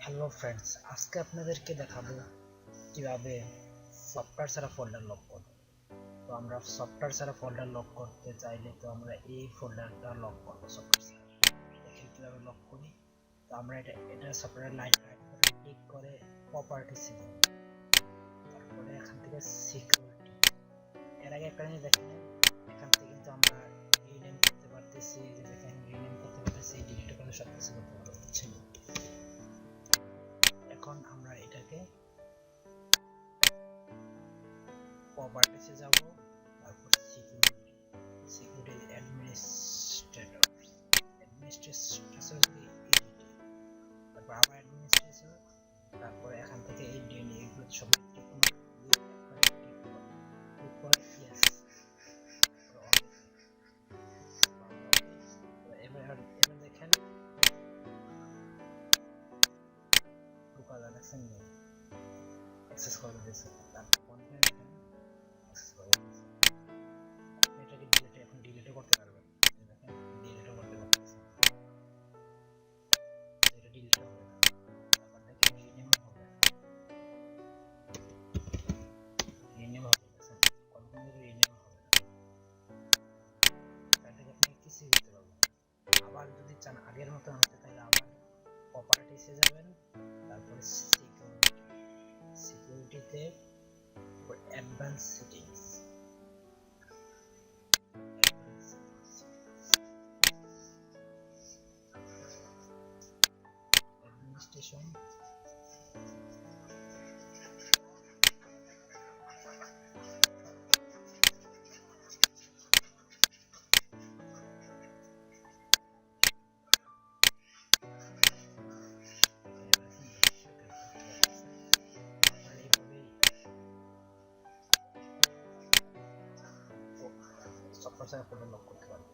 Hello friends, আজকে আপনাদেরকে দেখাবো কিভাবে সফটওয়্যার ছাড়া ফোল্ডার লক করব। তো আমরা সফটওয়্যার ছাড়া ফোল্ডার লক করতে চাইলে তো আমরা এই ফোল্ডারটা লক করব সফটওয়্যার ছাড়া। দেখেন কিভাবে লক করি। তো আমরা এটা সফটওয়্যার লাইট করে ক্লিক করে প্রপার্টিসে যাব, তারপরে এখান থেকে সিকিউরিটি। এর আগে একটা জিনিস দেখেন, এখান থেকে কিন্তু আমরা রিনেম করতে পারতেছি, যে দেখেন রিনেম করতে পারতেছি, ডিলিট করে সব কিছু করতে পারতেছি। এখন আমরা এটাকে প্রপার্টিসে যাব, তারপর সিকিউরিটি অ্যাডমিনিস্ট্রেটর তারপর আবার অ্যাডমিনিস্ট্রেটর, তারপর এখান থেকে এই ডিএনএ এগুলো সব ক্লিক করে ইয়েস। এবার দেখেন ঢোকা যাচ্ছে না, অ্যাক্সেস করে দিয়েছে। তারপর কন্টিনিউ দেখেন অ্যাক্সেস করে দিয়েছে। এটাকে এখন ডিলিটও করতে পারবেন, দেখেন ডিলিটও করতে পারতেছে, এটা ডিলিট হবে না। তারপর দেখেন রিনেম হবে, কন্টিনিউ রিনেম হবে না। এটাকে আপনি কিছু করতে পারবেন। আবার যদি চান আগের মতো হতে, তাহলে আবার প্রপার্টিসে যাবেন, তারপরে সিকিউরিটিতে অ্যাডভান্স সেটিংস, অ্যাডমিনিস্ট্রেশন, সফটওয়্যার ছাড়া ফোল্ডার লক করতে পারবেন।